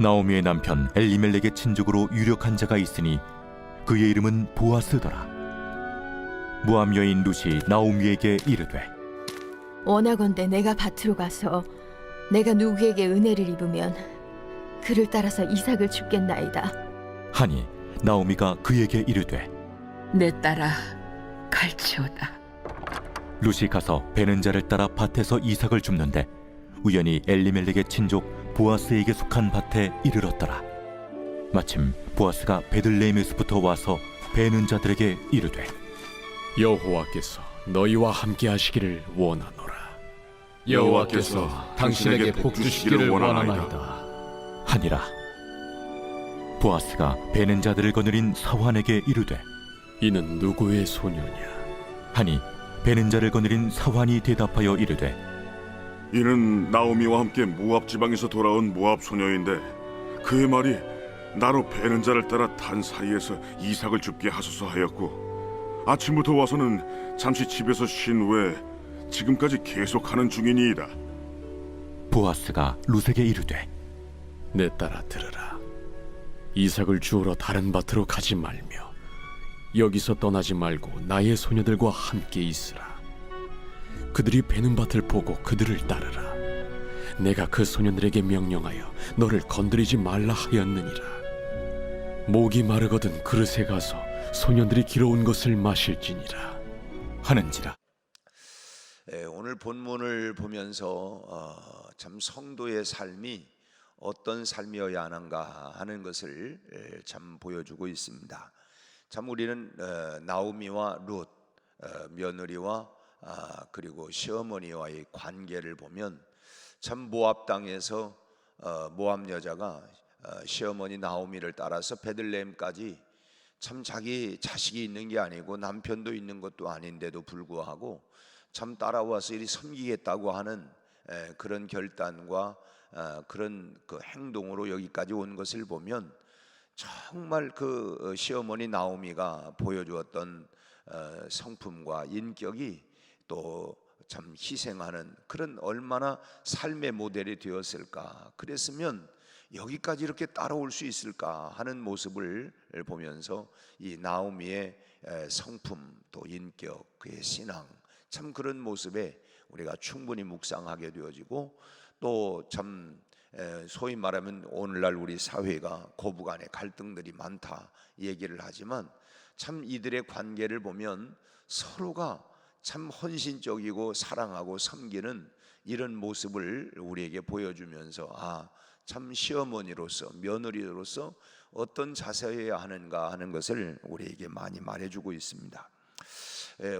나오미의 남편 엘리멜렉의 친족으로 유력한 자가 있으니 그의 이름은 보아스더라. 모압 여인 룻이 나오미에게 이르되 원하건대 내가 밭으로 가서 내가 누구에게 은혜를 입으면 그를 따라서 이삭을 줍겠나이다. 하니 나오미가 그에게 이르되 내 딸아 갈지어다. 룻이 가서 베는 자를 따라 밭에서 이삭을 줍는데 우연히 엘리멜렉의 친족 보아스에게 속한 밭에 이르렀더라. 마침 보아스가 베들레헴에서부터 와서 베는 자들에게 이르되 여호와께서 너희와 함께 하시기를 원하노라. 여호와께서 당신에게 복 주시기를 원하나이다 하니라. 보아스가 베는 자들을 거느린 사환에게 이르되 이는 누구의 소녀냐? 하니 베는 자를 거느린 사환이 대답하여 이르되 이는 나오미와 함께 모압 지방에서 돌아온 모압 소녀인데 그의 말이 나로 베는 자를 따라 단 사이에서 이삭을 줍게 하소서 하였고 아침부터 와서는 잠시 집에서 쉰 후에 지금까지 계속하는 중이니이다. 보아스가 룻에게 이르되 내 딸아 들으라. 이삭을 주우러 다른 밭으로 가지 말며 여기서 떠나지 말고 나의 소녀들과 함께 있으라. 그들이 베는 밭을 보고 그들을 따르라. 내가 그 소년들에게 명령하여 너를 건드리지 말라 하였느니라. 목이 마르거든 그릇에 가서 소년들이 길어온 것을 마실지니라 하는지라. 오늘 본문을 보면서 참 성도의 삶이 어떤 삶이어야 하는가 하는 것을 참 보여주고 있습니다. 참 우리는 나오미와 룻 며느리와 그리고 시어머니와의 관계를 보면 참 모압 땅에서 모압 여자가 시어머니 나오미를 따라서 베들레헴까지 참 자기 자식이 있는 게 아니고 남편도 있는 것도 아닌데도 불구하고 참 따라와서 이리 섬기겠다고 하는 그런 결단과 그런 그 행동으로 여기까지 온 것을 보면 정말 그 시어머니 나오미가 보여주었던 성품과 인격이 또 참 희생하는 그런 얼마나 삶의 모델이 되었을까. 그랬으면 여기까지 이렇게 따라올 수 있을까 하는 모습을 보면서 이 나오미의 성품 또 인격 그의 신앙 참 그런 모습에 우리가 충분히 묵상하게 되어지고 또 참 소위 말하면 오늘날 우리 사회가 고부간에 갈등들이 많다 얘기를 하지만 참 이들의 관계를 보면 서로가 참 헌신적이고 사랑하고 섬기는 이런 모습을 우리에게 보여주면서 참 시어머니로서 며느리로서 어떤 자세여야 하는가 하는 것을 우리에게 많이 말해주고 있습니다.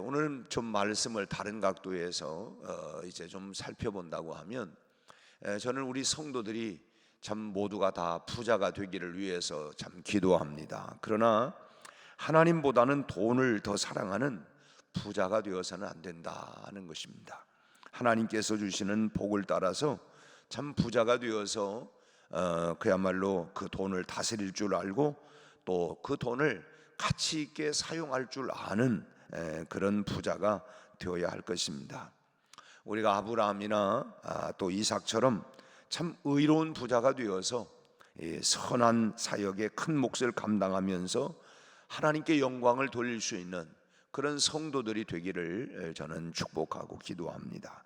오늘은 좀 말씀을 다른 각도에서 이제 좀 살펴본다고 하면 저는 우리 성도들이 참 모두가 다 부자가 되기를 위해서 참 기도합니다. 그러나 하나님보다는 돈을 더 사랑하는 부자가 되어서는 안 된다 하는 것입니다. 하나님께서 주시는 복을 따라서 참 부자가 되어서 그야말로 그 돈을 다스릴 줄 알고 또 그 돈을 가치 있게 사용할 줄 아는 그런 부자가 되어야 할 것입니다. 우리가 아브라함이나 또 이삭처럼 참 의로운 부자가 되어서 선한 사역에 큰 몫을 감당하면서 하나님께 영광을 돌릴 수 있는 그런 성도들이 되기를 저는 축복하고 기도합니다.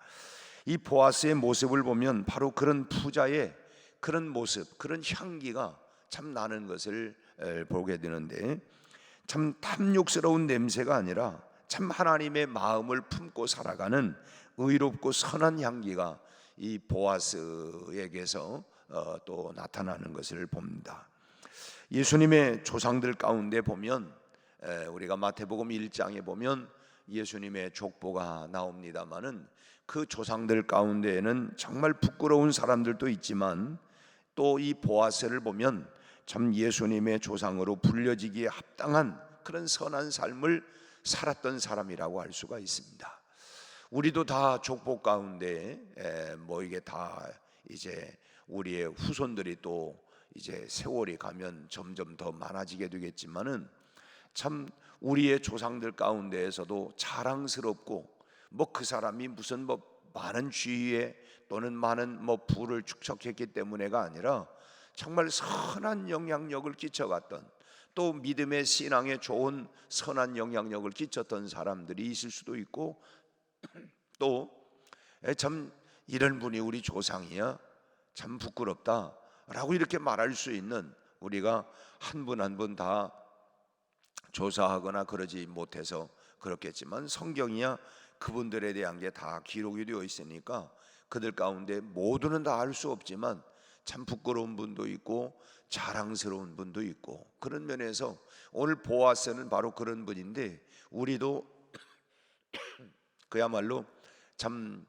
이 보아스의 모습을 보면 바로 그런 부자의 그런 모습, 그런 향기가 참 나는 것을 보게 되는데 참 탐욕스러운 냄새가 아니라 참 하나님의 마음을 품고 살아가는 의롭고 선한 향기가 이 보아스에게서 또 나타나는 것을 봅니다. 예수님의 조상들 가운데 보면 우리가 마태복음 1장에 보면 예수님의 족보가 나옵니다마는 그 조상들 가운데에는 정말 부끄러운 사람들도 있지만 또 이 보아스를 보면 참 예수님의 조상으로 불려지기에 합당한 그런 선한 삶을 살았던 사람이라고 할 수가 있습니다. 우리도 다 족보 가운데 이게 다 이제 우리의 후손들이 또 이제 세월이 가면 점점 더 많아지게 되겠지만은 참 우리의 조상들 가운데에서도 자랑스럽고 그 사람이 무슨 많은 지위에 또는 많은 부를 축적했기 때문에가 아니라 정말 선한 영향력을 끼쳐갔던, 또 믿음의 신앙에 좋은 선한 영향력을 끼쳤던 사람들이 있을 수도 있고, 또 참 이런 분이 우리 조상이야, 참 부끄럽다 라고 이렇게 말할 수 있는, 우리가 한 분 한 분 다 조사하거나 그러지 못해서 그렇겠지만 성경이야 그분들에 대한 게 다 기록이 되어 있으니까 그들 가운데 모두는 다 알 수 없지만 참 부끄러운 분도 있고 자랑스러운 분도 있고, 그런 면에서 오늘 보아스는 바로 그런 분인데, 우리도 그야말로 참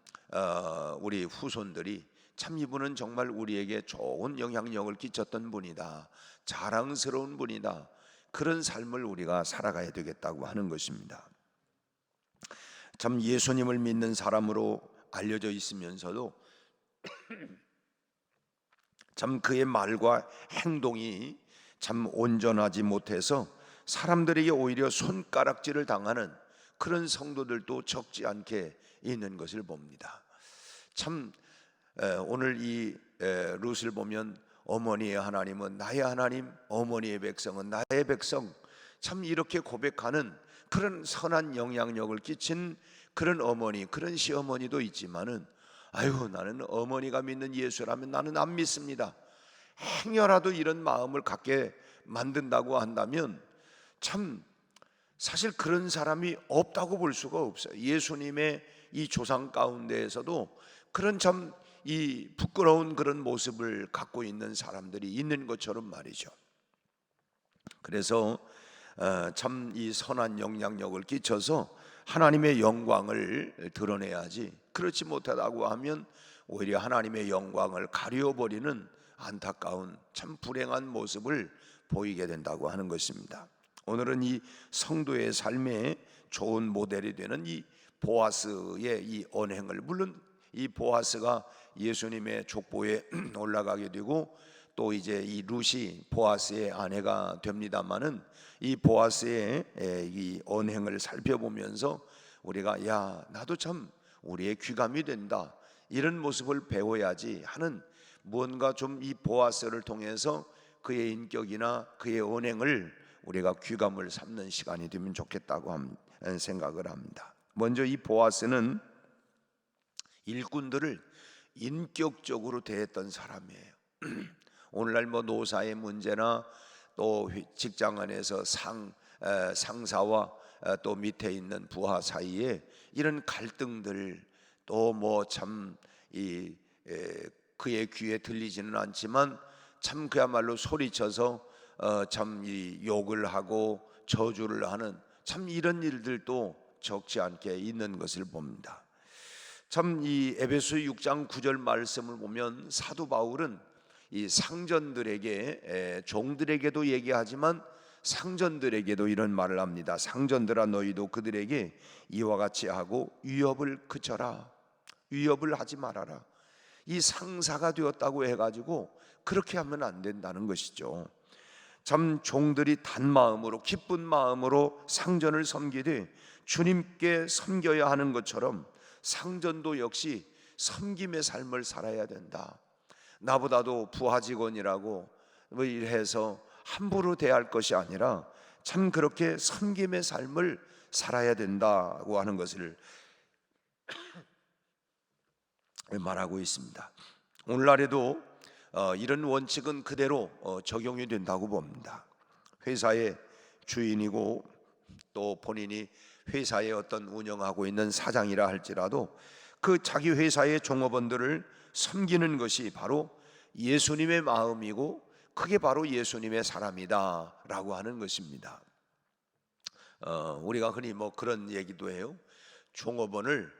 우리 후손들이 참 이분은 정말 우리에게 좋은 영향력을 끼쳤던 분이다, 자랑스러운 분이다, 그런 삶을 우리가 살아가야 되겠다고 하는 것입니다. 참 예수님을 믿는 사람으로 알려져 있으면서도 참 그의 말과 행동이 참 온전하지 못해서 사람들에게 오히려 손가락질을 당하는 그런 성도들도 적지 않게 있는 것을 봅니다. 참 오늘 이 룻을 보면 어머니의 하나님은 나의 하나님, 어머니의 백성은 나의 백성, 참 이렇게 고백하는 그런 선한 영향력을 끼친 그런 어머니, 그런 시어머니도 있지만은, 아유 나는 어머니가 믿는 예수라면 나는 안 믿습니다, 행여라도 이런 마음을 갖게 만든다고 한다면 참 사실 그런 사람이 없다고 볼 수가 없어요. 예수님의 이 조상 가운데에서도 그런 참 이 부끄러운 그런 모습을 갖고 있는 사람들이 있는 것처럼 말이죠. 그래서 참 이 선한 영향력을 끼쳐서 하나님의 영광을 드러내야지, 그렇지 못하다고 하면 오히려 하나님의 영광을 가려버리는 안타까운 참 불행한 모습을 보이게 된다고 하는 것입니다. 오늘은 이 성도의 삶에 좋은 모델이 되는 이 보아스의 이 언행을, 물론 이 보아스가 예수님의 족보에 올라가게 되고 또 이제 이 룻이 보아스의 아내가 됩니다마는, 이 보아스의 이 언행을 살펴보면서 우리가 야 나도 참 우리의 귀감이 된다, 이런 모습을 배워야지 하는, 무언가 좀 이 보아스를 통해서 그의 인격이나 그의 언행을 우리가 귀감을 삼는 시간이 되면 좋겠다고 생각을 합니다. 먼저 이 보아스는 일꾼들을 인격적으로 대했던 사람이에요. 오늘날 뭐 노사의 문제나 또 직장 안에서 상사와 또 밑에 있는 부하 사이에 이런 갈등들, 또 뭐 참 그의 귀에 들리지는 않지만 참 그야말로 소리쳐서 참 이 욕을 하고 저주를 하는 참 이런 일들도 적지 않게 있는 것을 봅니다. 참 이 에베소 6장 9절 말씀을 보면 사도 바울은 이 상전들에게, 종들에게도 얘기하지만 상전들에게도 이런 말을 합니다. 상전들아 너희도 그들에게 이와 같이 하고 위협을 그쳐라, 위협을 하지 말아라. 이 상사가 되었다고 해가지고 그렇게 하면 안 된다는 것이죠. 참 종들이 단 마음으로, 기쁜 마음으로 상전을 섬기되 주님께 섬겨야 하는 것처럼 상전도 역시 섬김의 삶을 살아야 된다. 나보다도 부하 직원이라고 뭐 해서 함부로 대할 것이 아니라 참 그렇게 섬김의 삶을 살아야 된다고 하는 것을 말하고 있습니다. 오늘날에도 이런 원칙은 그대로 적용이 된다고 봅니다. 회사의 주인이고 또 본인이 회사에 어떤 운영하고 있는 사장이라 할지라도 그 자기 회사의 종업원들을 섬기는 것이 바로 예수님의 마음이고 그게 바로 예수님의 사람이다 라고 하는 것입니다. 우리가 흔히 뭐 그런 얘기도 해요. 종업원을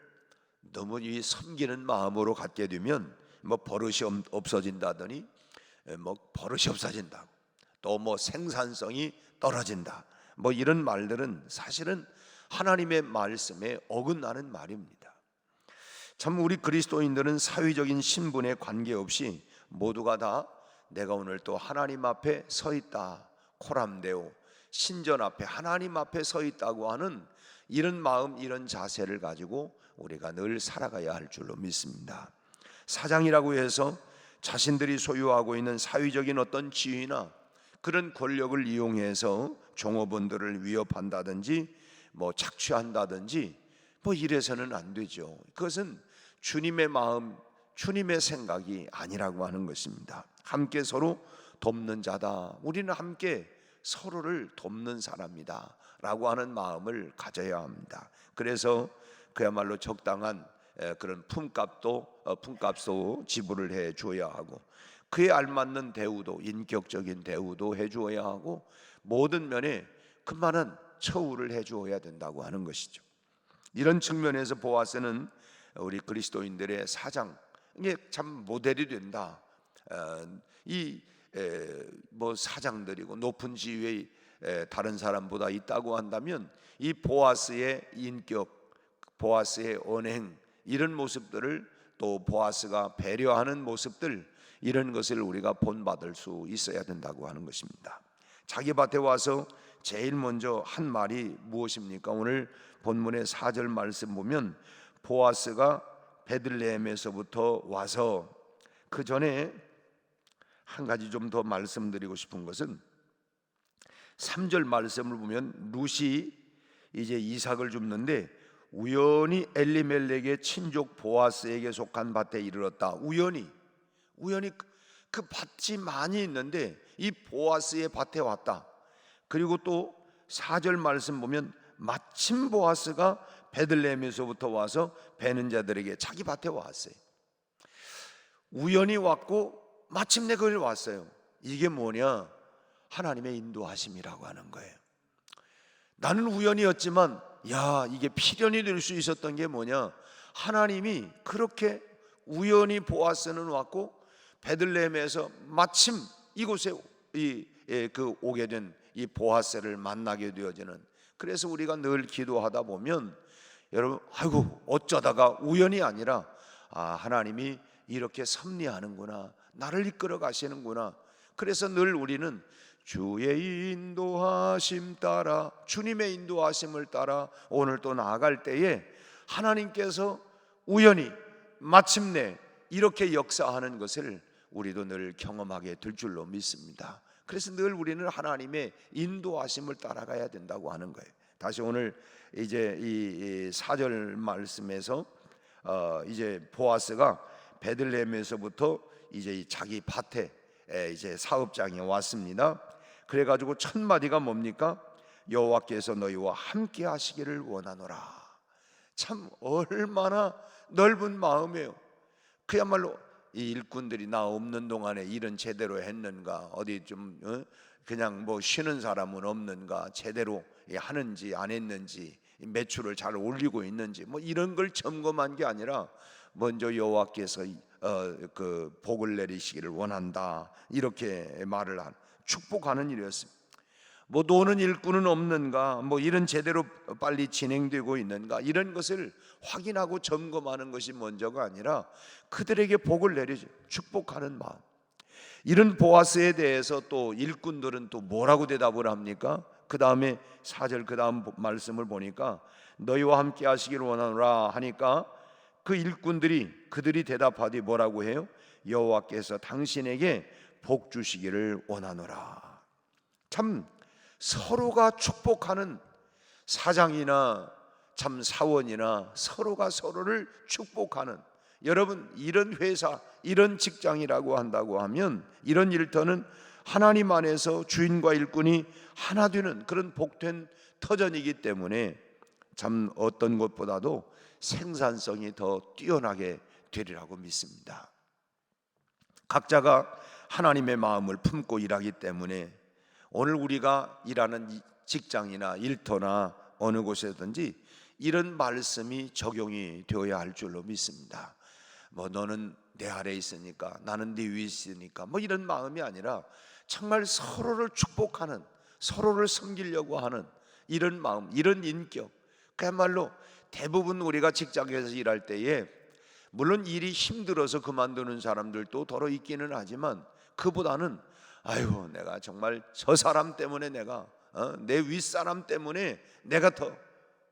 너무 이 섬기는 마음으로 갖게 되면 뭐 버릇이 없어진다더니 뭐 버릇이 없어진다고, 또 뭐 생산성이 떨어진다, 뭐 이런 말들은 사실은 하나님의 말씀에 어긋나는 말입니다. 참 우리 그리스도인들은 사회적인 신분에 관계없이 모두가 다 내가 오늘 또 하나님 앞에 서 있다, 코람데오 신전 앞에 하나님 앞에 서 있다고 하는 이런 마음, 이런 자세를 가지고 우리가 늘 살아가야 할 줄로 믿습니다. 사장이라고 해서 자신들이 소유하고 있는 사회적인 어떤 지위나 그런 권력을 이용해서 종업원들을 위협한다든지 뭐 착취한다든지 뭐 이래서는 안 되죠. 그것은 주님의 마음, 주님의 생각이 아니라고 하는 것입니다. 함께 서로 돕는 자다. 우리는 함께 서로를 돕는 사람이다 라고 하는 마음을 가져야 합니다. 그래서 그야말로 적당한 그런 품값도 지불을 해 줘야 하고, 그에 알맞는 대우도, 인격적인 대우도 해 주어야 하고, 모든 면에 그만한 처우를 해 주어야 된다고 하는 것이죠. 이런 측면에서 보아스는 우리 그리스도인들의 사장, 이게 참 모델이 된다. 뭐 사장들이고 높은 지위에 다른 사람보다 있다고 한다면 이 보아스의 인격, 보아스의 언행, 이런 모습들을, 또 보아스가 배려하는 모습들, 이런 것을 우리가 본받을 수 있어야 된다고 하는 것입니다. 자기 밭에 와서 제일 먼저 한 말이 무엇입니까? 오늘 본문의 4절 말씀 보면 보아스가 베들레헴에서부터 와서, 그 전에 한 가지 좀 더 말씀드리고 싶은 것은 3절 말씀을 보면 룻이 이제 이삭을 줍는데 우연히 엘리멜렉의 친족 보아스에게 속한 밭에 이르렀다. 우연히 그 밭이 많이 있는데 이 보아스의 밭에 왔다. 그리고 또 4절 말씀 보면 마침 보아스가 베들레헴에서부터 와서 베는 자들에게 자기 밭에 왔어요. 우연히 왔고 마침내 거기 왔어요. 이게 뭐냐? 하나님의 인도하심이라고 하는 거예요. 나는 우연이었지만 이게 필연이 될 수 있었던 게 뭐냐? 하나님이 그렇게 우연히 보아스는 왔고 베들레헴에서 마침 이곳에 오게 된 이 보아스를 만나게 되어지는, 그래서 우리가 늘 기도하다 보면 여러분, 아이고 어쩌다가 우연이 아니라 하나님이 이렇게 섭리하는구나, 나를 이끌어 가시는구나. 그래서 늘 우리는 주의 인도하심 따라, 주님의 인도하심을 따라 오늘 또 나아갈 때에 하나님께서 우연히 마침내 이렇게 역사하는 것을 우리도 늘 경험하게 될 줄로 믿습니다. 그래서 늘 우리는 하나님의 인도하심을 따라가야 된다고 하는 거예요. 다시 오늘 이제 이 4절 말씀에서 이제 보아스가 베들레헴에서부터 이제 자기 밭에 이제 사업장에 왔습니다. 그래가지고 첫 마디가 뭡니까? 여호와께서 너희와 함께 하시기를 원하노라. 참 얼마나 넓은 마음이에요. 그야말로 이 일꾼들이 나 없는 동안에 일은 제대로 했는가, 어디 좀 그냥 뭐 쉬는 사람은 없는가, 제대로 하는지 안 했는지, 매출을 잘 올리고 있는지, 뭐 이런 걸 점검한 게 아니라 먼저 여호와께서 그 복을 내리시기를 원한다, 이렇게 말을 한, 축복하는 일이었습니다. 뭐 노는 일꾼은 없는가, 뭐 일은 제대로 빨리 진행되고 있는가, 이런 것을 확인하고 점검하는 것이 먼저가 아니라 그들에게 복을 내리죠. 축복하는 마음. 이런 보아스에 대해서 또 일꾼들은 또 뭐라고 대답을 합니까? 그 다음에 4절 그 다음 말씀을 보니까 너희와 함께 하시기를 원하노라 하니까 그 일꾼들이, 그들이 대답하되 뭐라고 해요? 여호와께서 당신에게 복 주시기를 원하노라. 참 서로가 축복하는, 사장이나 참 사원이나 서로가 서로를 축복하는, 여러분 이런 회사, 이런 직장이라고 한다고 하면, 이런 일터는 하나님 안에서 주인과 일꾼이 하나 되는 그런 복된 터전이기 때문에 참 어떤 것보다도 생산성이 더 뛰어나게 되리라고 믿습니다. 각자가 하나님의 마음을 품고 일하기 때문에 오늘 우리가 일하는 직장이나 일터나 어느 곳에든지 이런 말씀이 적용이 되어야 할 줄로 믿습니다. 뭐 너는 내 아래에 있으니까, 나는 네 위에 있으니까, 뭐 이런 마음이 아니라 정말 서로를 축복하는, 서로를 섬기려고 하는 이런 마음, 이런 인격. 그야말로 대부분 우리가 직장에서 일할 때에 물론 일이 힘들어서 그만두는 사람들도 더러 있기는 하지만, 그보다는 아이고 내가 정말 저 사람 때문에 내가 내 윗사람 때문에 내가 더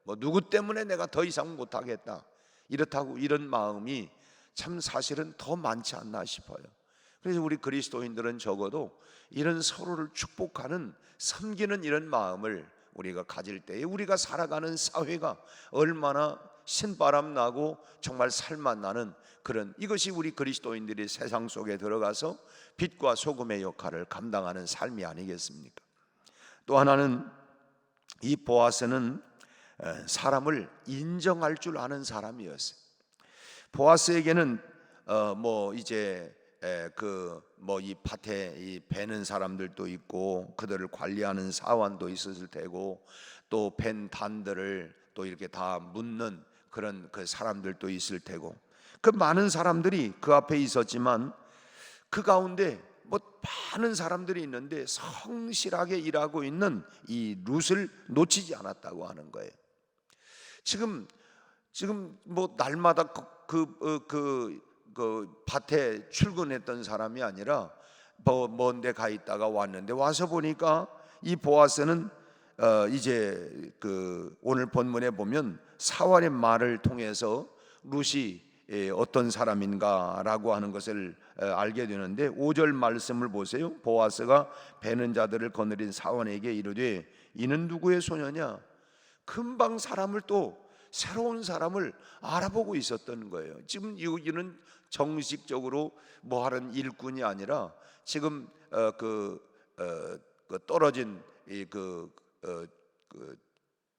뭐 누구 때문에 내가 더 이상 못하겠다, 이렇다고 이런 마음이 참 사실은 더 많지 않나 싶어요. 그래서 우리 그리스도인들은 적어도 이런 서로를 축복하는, 섬기는 이런 마음을 우리가 가질 때에 우리가 살아가는 사회가 얼마나 신바람 나고 정말 살맛 나는 그런, 이것이 우리 그리스도인들이 세상 속에 들어가서 빛과 소금의 역할을 감당하는 삶이 아니겠습니까? 또 하나는 이 보아스는 사람을 인정할 줄 아는 사람이었어요. 보아스에게는 이 밭에 이 베는 사람들도 있고 그들을 관리하는 사원도 있었을 테고, 또 벤 단들을 또 이렇게 다 묻는 그런 그 사람들도 있을 테고, 그 많은 사람들이 그 앞에 있었지만 그 가운데 많은 사람들이 있는데 성실하게 일하고 있는 이 룻을 놓치지 않았다고 하는 거예요. 지금 날마다 그 밭에 출근했던 사람이 아니라 먼데 가 있다가 왔는데, 와서 보니까 이 보아스는 이제 오늘 본문에 보면 사활의 말을 통해서 룻이 어떤 사람인가라고 하는 것을 알게 되는데, 5절 말씀을 보세요. 보아스가 베는 자들을 거느린 사원에게 이르되 이는 누구의 소녀냐? 금방 사람을, 또 새로운 사람을 알아보고 있었던 거예요. 지금 이는 정식적으로 하는 일꾼이 아니라 지금 떨어진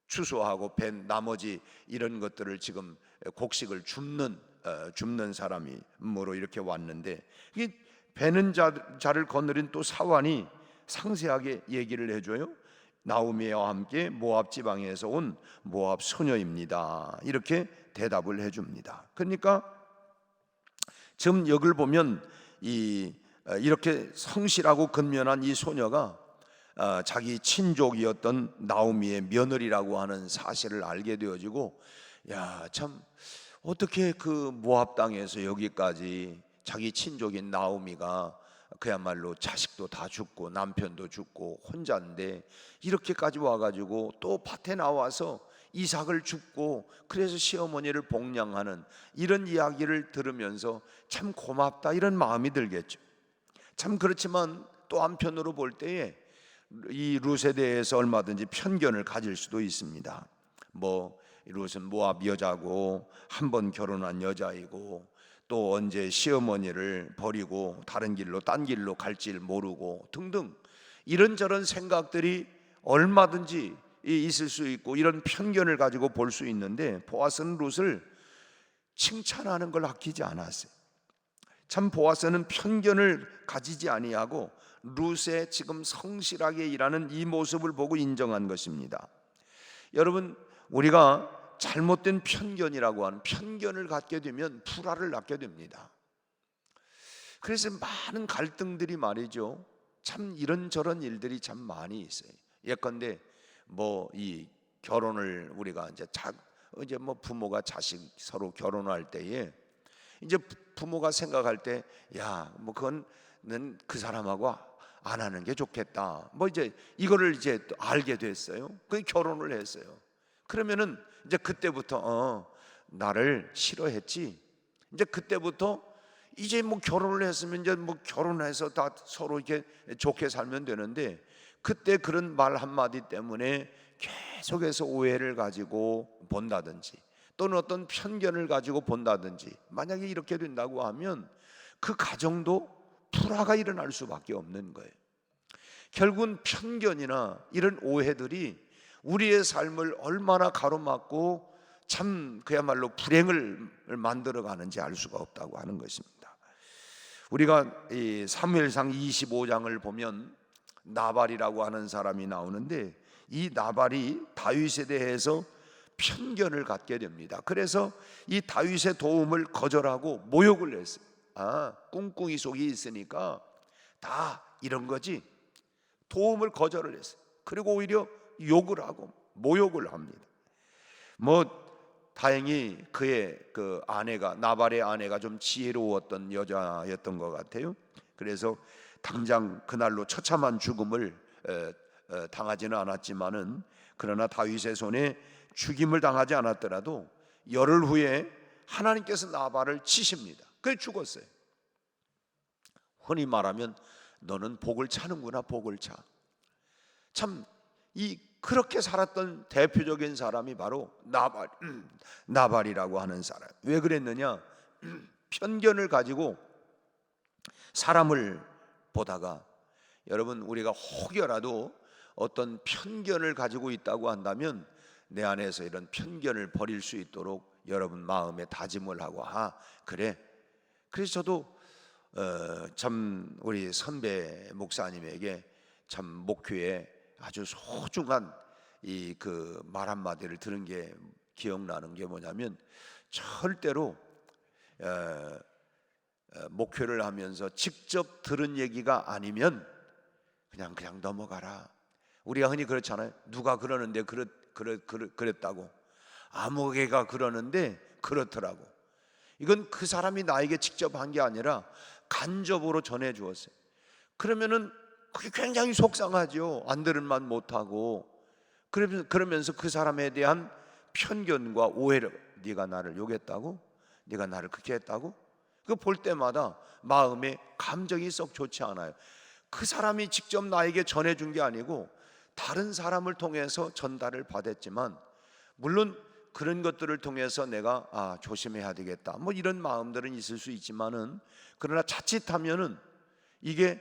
추수하고 벤 나머지 이런 것들을 지금 곡식을 줍는 사람이므로 이렇게 왔는데, 이 베는 자를 거느린 또 사환이 상세하게 얘기를 해줘요. 나오미와 함께 모압 지방에서 온 모압 소녀입니다. 이렇게 대답을 해줍니다. 그러니까 지금 여기를 보면 이렇게 성실하고 근면한 이 소녀가 자기 친족이었던 나오미의 며느리라고 하는 사실을 알게 되어지고, 참 어떻게 그 모압 땅에서 여기까지 자기 친족인 나오미가 그야말로 자식도 다 죽고 남편도 죽고 혼자인데 이렇게까지 와가지고 또 밭에 나와서 이삭을 줍고 그래서 시어머니를 복양하는 이런 이야기를 들으면서 참 고맙다 이런 마음이 들겠죠. 참 그렇지만 또 한편으로 볼 때에 이 룻에 대해서 얼마든지 편견을 가질 수도 있습니다. 룻은 모압 여자고 한 번 결혼한 여자이고 또 언제 시어머니를 버리고 다른 길로 딴 길로 갈지 모르고 등등 이런저런 생각들이 얼마든지 있을 수 있고 이런 편견을 가지고 볼 수 있는데, 보아스는 룻을 칭찬하는 걸 아끼지 않았어요. 참 보아스는 편견을 가지지 아니하고 룻의 지금 성실하게 일하는 이 모습을 보고 인정한 것입니다. 여러분, 우리가 잘못된 편견이라고 하는 편견을 갖게 되면 불화를 낳게 됩니다. 그래서 많은 갈등들이 말이죠, 참 이런저런 일들이 참 많이 있어요. 예컨대 이 결혼을 우리가 이제 부모가 자식 서로 결혼할 때에 이제 부모가 생각할 때 그건 그 사람하고 안 하는 게 좋겠다. 이제 이거를 이제 또 알게 됐어요. 그 결혼을 했어요. 그러면은 이제 그때부터 나를 싫어했지. 이제 그때부터 이제 결혼을 했으면 이제 결혼해서 다 서로 이렇게 좋게 살면 되는데, 그때 그런 말 한마디 때문에 계속해서 오해를 가지고 본다든지 또는 어떤 편견을 가지고 본다든지, 만약에 이렇게 된다고 하면 그 가정도 불화가 일어날 수밖에 없는 거예요. 결국은 편견이나 이런 오해들이 우리의 삶을 얼마나 가로막고 참 그야말로 불행을 만들어 가는지 알 수가 없다고 하는 것입니다. 우리가 이 사무엘상 25장을 보면 나발이라고 하는 사람이 나오는데, 이 나발이 다윗에 대해서 편견을 갖게 됩니다. 그래서 이 다윗의 도움을 거절하고 모욕을 했어요. 꿍꿍이 속이 있으니까 다 이런 거지. 도움을 거절을 했어요. 그리고 오히려 욕을 하고 모욕을 합니다. 다행히 그의 나발의 아내가 좀 지혜로웠던 여자였던 것 같아요. 그래서 당장 그날로 처참한 죽음을 당하지는 않았지만은, 그러나 다윗의 손에 죽임을 당하지 않았더라도 열흘 후에 하나님께서 나발을 치십니다. 그래 죽었어요. 흔히 말하면 너는 복을 차는구나, 복을 차. 참 그렇게 살았던 대표적인 사람이 바로 나발이라고 하는 사람. 왜 그랬느냐? 편견을 가지고 사람을 보다가, 여러분 우리가 혹여라도 어떤 편견을 가지고 있다고 한다면 내 안에서 이런 편견을 버릴 수 있도록 여러분 마음에 다짐을 하고, 그래. 그래서 저도 참 우리 선배 목사님에게 참 목회에 아주 소중한 이 그 말 한마디를 들은 게 기억나는 게 뭐냐면, 절대로 목회를 하면서 직접 들은 얘기가 아니면 그냥 넘어가라. 우리가 흔히 그렇잖아요. 누가 그러는데 그랬다고, 아무개가 그러는데 그렇더라고. 이건 그 사람이 나에게 직접 한 게 아니라 간접으로 전해 주었어요. 그러면은 그게 굉장히 속상하죠. 안 들은 만 못하고. 그러면서 그 사람에 대한 편견과 오해를, 네가 나를 욕했다고? 네가 나를 그렇게 했다고? 그거 볼 때마다 마음에 감정이 썩 좋지 않아요. 그 사람이 직접 나에게 전해준 게 아니고 다른 사람을 통해서 전달을 받았지만, 물론 그런 것들을 통해서 내가 조심해야 되겠다, 뭐 이런 마음들은 있을 수 있지만은, 그러나 자칫하면은 이게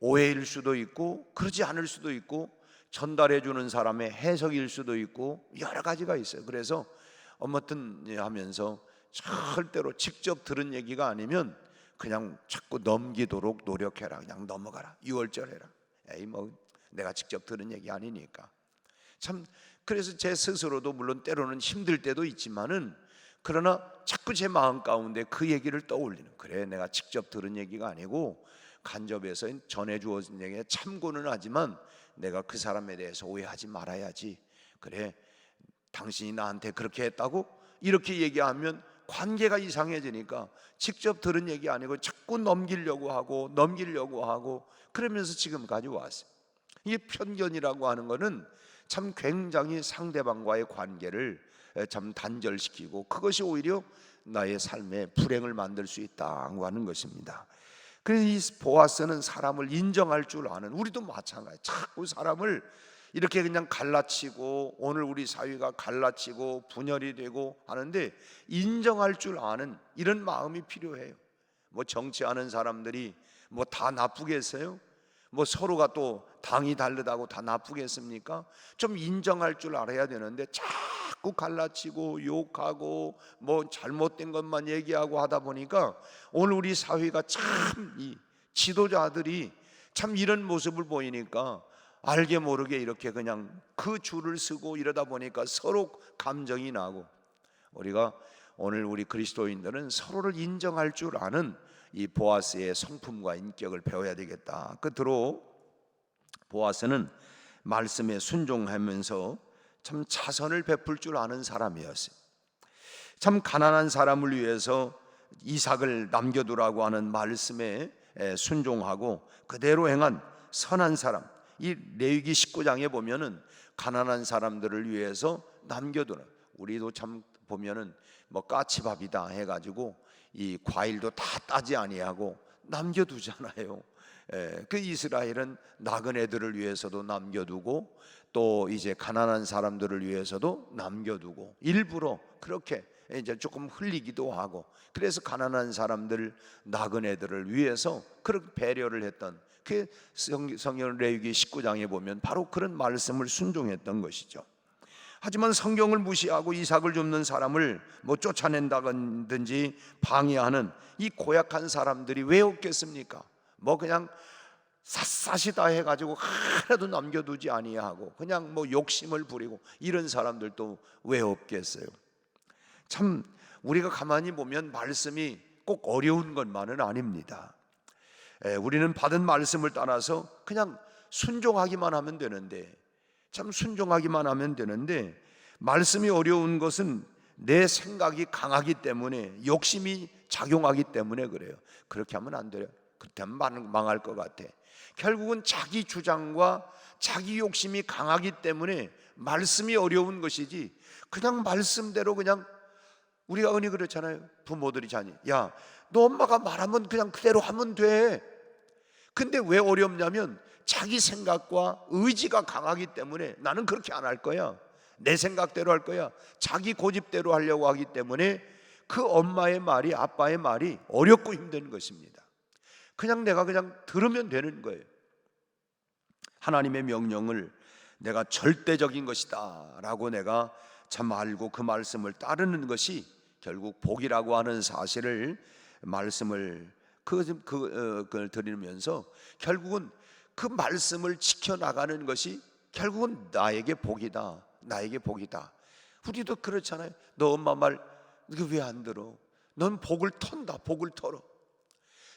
오해일 수도 있고 그러지 않을 수도 있고 전달해 주는 사람의 해석일 수도 있고 여러 가지가 있어요. 그래서 어떻든 하면서 절대로 직접 들은 얘기가 아니면 그냥 자꾸 넘기도록 노력해라. 그냥 넘어가라. 유월절해라. 에이 뭐 내가 직접 들은 얘기 아니니까. 참, 그래서 제 스스로도 물론 때로는 힘들 때도 있지만은, 그러나 자꾸 제 마음 가운데 그 얘기를 떠올리는, 그래 내가 직접 들은 얘기가 아니고 간접해서 전해 주어진 얘기에 참고는 하지만 내가 그 사람에 대해서 오해하지 말아야지. 그래 당신이 나한테 그렇게 했다고? 이렇게 얘기하면 관계가 이상해지니까 직접 들은 얘기 아니고 자꾸 넘기려고 하고 그러면서 지금까지 왔어요. 이 편견이라고 하는 거는 참 굉장히 상대방과의 관계를 참 단절시키고, 그것이 오히려 나의 삶에 불행을 만들 수 있다고 하는 것입니다. 그래서 이 보아스는 사람을 인정할 줄 아는, 우리도 마찬가지. 자꾸 사람을 이렇게 그냥 갈라치고, 오늘 우리 사회가 갈라치고 분열이 되고 하는데 인정할 줄 아는 이런 마음이 필요해요. 뭐 정치하는 사람들이 뭐 다 나쁘겠어요? 뭐 서로가 또 당이 다르다고 다 나쁘겠습니까? 좀 인정할 줄 알아야 되는데 자꾸 갈라치고 욕하고 뭐 잘못된 것만 얘기하고 하다 보니까 오늘 우리 사회가 참, 이 지도자들이 참 이런 모습을 보이니까 알게 모르게 이렇게 그냥 그 줄을 서고 이러다 보니까 서로 감정이 나고, 우리가 오늘 우리 그리스도인들은 서로를 인정할 줄 아는 이 보아스의 성품과 인격을 배워야 되겠다. 끝으로 보아스는 말씀에 순종하면서 참 자선을 베풀 줄 아는 사람이었어요. 참 가난한 사람을 위해서 이삭을 남겨두라고 하는 말씀에 순종하고 그대로 행한 선한 사람. 이 레위기 19장에 보면은 가난한 사람들을 위해서 남겨두는, 우리도 참 보면은 뭐 까치밥이다 해가지고 이 과일도 다 따지 아니하고 남겨두잖아요. 그 이스라엘은 나그네들을 위해서도 남겨두고 또 이제 가난한 사람들을 위해서도 남겨두고 일부러 그렇게 이제 조금 흘리기도 하고, 그래서 가난한 사람들 나그네들을 위해서 그렇게 배려를 했던, 그 성경 레위기 19장에 보면 바로 그런 말씀을 순종했던 것이죠. 하지만 성경을 무시하고 이삭을 줍는 사람을 뭐 쫓아낸다든지 방해하는 이 고약한 사람들이 왜 없겠습니까? 뭐 그냥 샅샅이 다 해가지고 하나도 남겨두지 아니하고 그냥 뭐 욕심을 부리고 이런 사람들도 왜 없겠어요? 참 우리가 가만히 보면 말씀이 꼭 어려운 것만은 아닙니다. 우리는 받은 말씀을 따라서 그냥 순종하기만 하면 되는데, 참 순종하기만 하면 되는데, 말씀이 어려운 것은 내 생각이 강하기 때문에, 욕심이 작용하기 때문에 그래요. 그렇게 하면 안 돼요. 그렇게 하면 망할 것 같아. 결국은 자기 주장과 자기 욕심이 강하기 때문에 말씀이 어려운 것이지, 그냥 말씀대로 그냥, 우리가 흔히 그렇잖아요. 부모들이 자녀, 야, 너 엄마가 말하면 그냥 그대로 하면 돼. 근데 왜 어렵냐면 자기 생각과 의지가 강하기 때문에 나는 그렇게 안 할 거야, 내 생각대로 할 거야, 자기 고집대로 하려고 하기 때문에 그 엄마의 말이, 아빠의 말이 어렵고 힘든 것입니다. 내가 그냥 들으면 되는 거예요. 하나님의 명령을 내가 절대적인 것이다 라고 내가 참 알고 그 말씀을 따르는 것이 결국 복이라고 하는 사실을 말씀을 그걸 드리면서 결국은 그 말씀을 지켜나가는 것이 결국은 나에게 복이다, 나에게 복이다. 우리도 그렇잖아요. 너 엄마 말 왜 안 들어? 넌 복을 턴다, 복을 털어.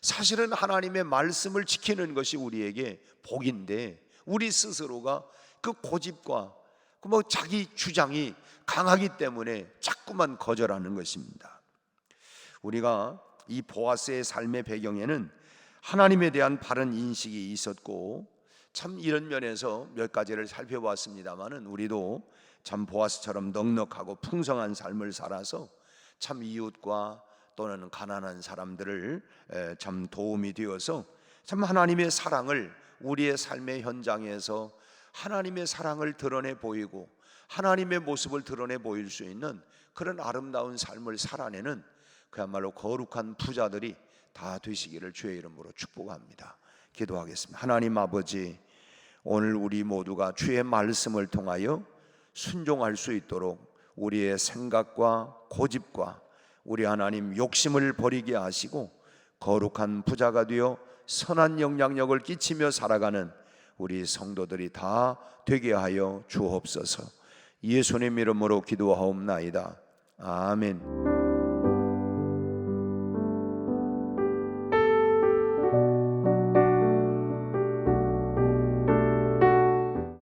사실은 하나님의 말씀을 지키는 것이 우리에게 복인데 우리 스스로가 그 고집과 자기 주장이 강하기 때문에 자꾸만 거절하는 것입니다. 우리가 이 보아스의 삶의 배경에는 하나님에 대한 바른 인식이 있었고, 참 이런 면에서 몇 가지를 살펴봤습니다마는 우리도 참 보아스처럼 넉넉하고 풍성한 삶을 살아서 참 이웃과 또는 가난한 사람들을 참 도움이 되어서 참 하나님의 사랑을 우리의 삶의 현장에서 하나님의 사랑을 드러내 보이고 하나님의 모습을 드러내 보일 수 있는 그런 아름다운 삶을 살아내는 그야말로 거룩한 부자들이 다 되시기를 주의 이름으로 축복합니다. 기도하겠습니다. 하나님 아버지, 오늘 우리 모두가 주의 말씀을 통하여 순종할 수 있도록 우리의 생각과 고집과 우리 하나님 욕심을 버리게 하시고 거룩한 부자가 되어 선한 영향력을 끼치며 살아가는 우리 성도들이 다 되게 하여 주옵소서. 예수님 이름으로 기도하옵나이다. 아멘.